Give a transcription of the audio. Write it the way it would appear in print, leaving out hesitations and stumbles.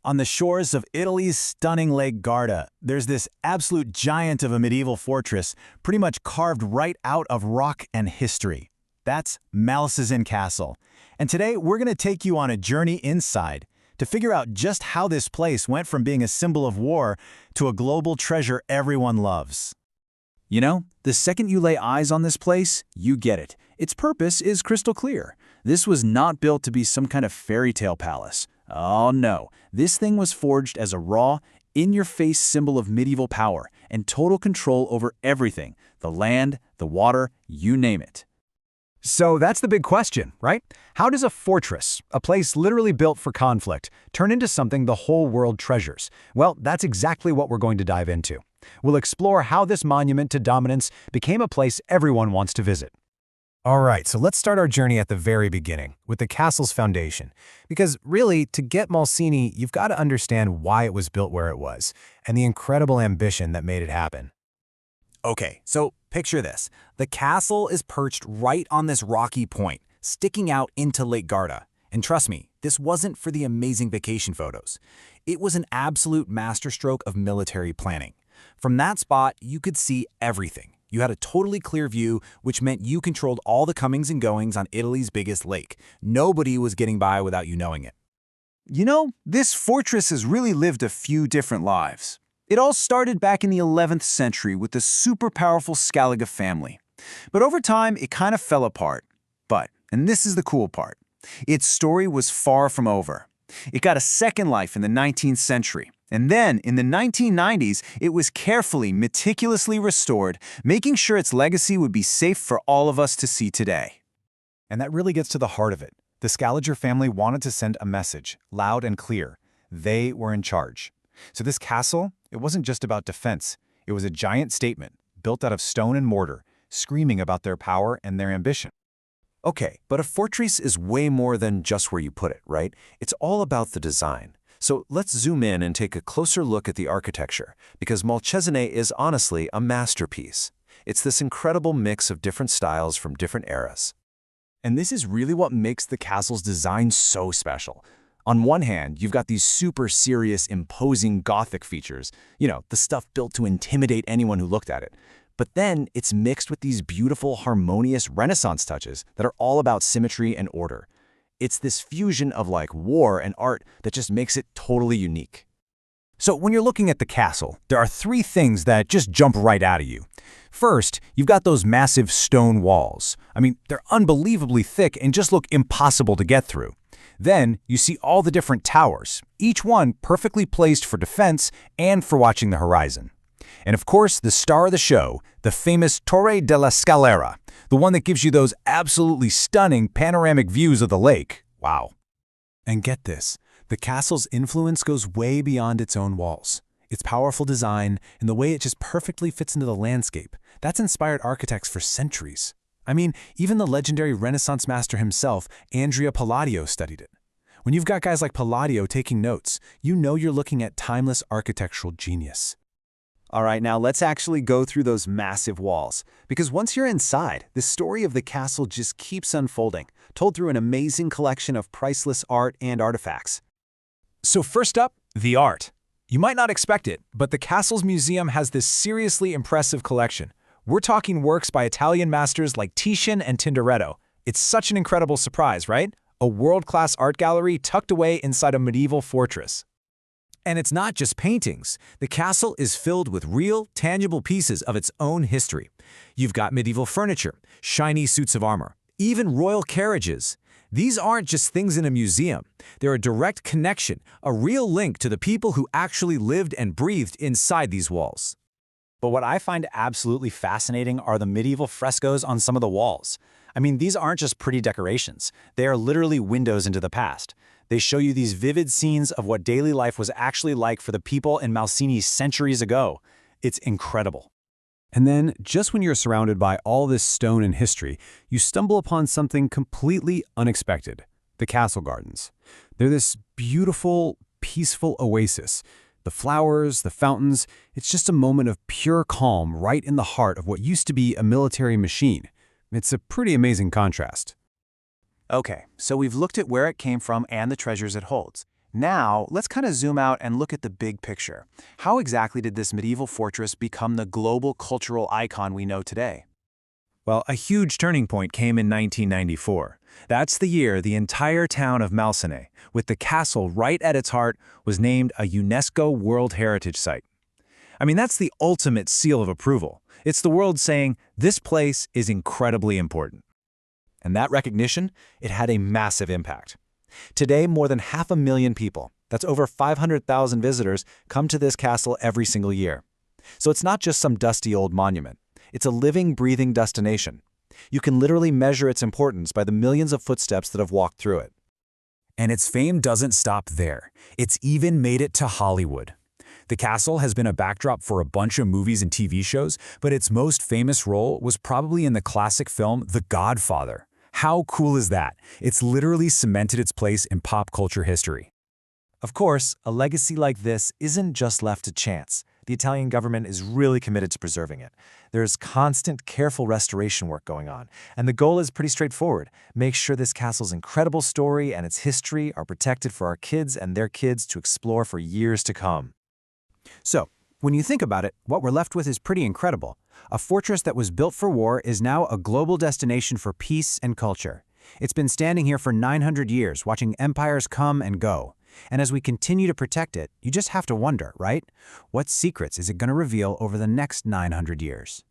On the shores of Italy's stunning Lake Garda, there's this absolute giant of a medieval fortress, pretty much carved right out of rock and history. That's Malcesine Castle. And today, we're going to take you on a journey inside to figure out just how this place went from being a symbol of war to a global treasure everyone loves. You know, the second you lay eyes on this place, you get it. Its purpose is crystal clear. This was not built to be some kind of fairy tale palace. Oh no, this thing was forged as a raw, in-your-face symbol of medieval power and total control over everything, the land, the water, you name it. So that's the big question, right? How does a fortress, a place literally built for conflict, turn into something the whole world treasures? Well, that's exactly what we're going to dive into. We'll explore how this monument to dominance became a place everyone wants to visit. All right, so let's start our journey at the very beginning, with the castle's foundation. Because really, to get Malcesine, you've got to understand why it was built where it was, and the incredible ambition that made it happen. Okay, so picture this. The castle is perched right on this rocky point, sticking out into Lake Garda. And trust me, this wasn't for the amazing vacation photos. It was an absolute masterstroke of military planning. From that spot, you could see everything. You had a totally clear view, which meant you controlled all the comings and goings on Italy's biggest lake. Nobody was getting by without you knowing it. You know, this fortress has really lived a few different lives. It all started back in the 11th century with the super powerful Scaliger family. But over time, it kind of fell apart. But, and this is the cool part, its story was far from over. It got a second life in the 19th century. And then, in the 1990s, it was carefully, meticulously restored, making sure its legacy would be safe for all of us to see today. And that really gets to the heart of it. The Scaliger family wanted to send a message, loud and clear. They were in charge. So this castle, it wasn't just about defense. It was a giant statement, built out of stone and mortar, screaming about their power and their ambition. Okay, but a fortress is way more than just where you put it, right? It's all about the design. So let's zoom in and take a closer look at the architecture, because Malcesine is honestly a masterpiece. It's this incredible mix of different styles from different eras. And this is really what makes the castle's design so special. On one hand, you've got these super serious, imposing Gothic features, the stuff built to intimidate anyone who looked at it. But then it's mixed with these beautiful, harmonious Renaissance touches that are all about symmetry and order. It's this fusion of war and art that just makes it totally unique. So when you're looking at the castle, there are three things that just jump right out of you. First, you've got those massive stone walls. I mean, they're unbelievably thick and just look impossible to get through. Then you see all the different towers, each one perfectly placed for defense and for watching the horizon. And of course, the star of the show, the famous Torre della Scalera, the one that gives you those absolutely stunning panoramic views of the lake. Wow. And get this, the castle's influence goes way beyond its own walls. Its powerful design and the way it just perfectly fits into the landscape, that's inspired architects for centuries. I mean, even the legendary Renaissance master himself, Andrea Palladio, studied it. When you've got guys like Palladio taking notes, you know you're looking at timeless architectural genius. All right, now let's actually go through those massive walls. Because once you're inside, the story of the castle just keeps unfolding, told through an amazing collection of priceless art and artifacts. So first up, the art. You might not expect it, but the castle's museum has this seriously impressive collection. We're talking works by Italian masters like Titian and Tintoretto. It's such an incredible surprise, right? A world-class art gallery tucked away inside a medieval fortress. And it's not just paintings. The castle is filled with real, tangible pieces of its own history. You've got medieval furniture, shiny suits of armor, even royal carriages. These aren't just things in a museum. They're a direct connection, a real link to the people who actually lived and breathed inside these walls. But what I find absolutely fascinating are the medieval frescoes on some of the walls. I mean, these aren't just pretty decorations. They are literally windows into the past. They show you these vivid scenes of what daily life was actually like for the people in Malcesine centuries ago. It's incredible. And then, just when you're surrounded by all this stone and history, you stumble upon something completely unexpected: the castle gardens. They're this beautiful, peaceful oasis. The flowers, the fountains, it's just a moment of pure calm right in the heart of what used to be a military machine. It's a pretty amazing contrast. Okay, so we've looked at where it came from and the treasures it holds. Now, let's kind of zoom out and look at the big picture. How exactly did this medieval fortress become the global cultural icon we know today? Well, a huge turning point came in 1994. That's the year the entire town of Malcesine, with the castle right at its heart, was named a UNESCO World Heritage Site. I mean, that's the ultimate seal of approval. It's the world saying, this place is incredibly important. And that recognition, it had a massive impact. Today, more than 500,000 people, that's over 500,000 visitors, come to this castle every single year. So it's not just some dusty old monument. It's a living, breathing destination. You can literally measure its importance by the millions of footsteps that have walked through it. And its fame doesn't stop there. It's even made it to Hollywood. The castle has been a backdrop for a bunch of movies and TV shows, but its most famous role was probably in the classic film The Godfather. How cool is that? It's literally cemented its place in pop culture history. Of course, a legacy like this isn't just left to chance. The Italian government is really committed to preserving it. There's constant, careful restoration work going on, and the goal is pretty straightforward. Make sure this castle's incredible story and its history are protected for our kids and their kids to explore for years to come. So, when you think about it, what we're left with is pretty incredible. A fortress that was built for war is now a global destination for peace and culture. It's been standing here for 900 years, watching empires come and go. And as we continue to protect it, you just have to wonder, right? What secrets is it going to reveal over the next 900 years?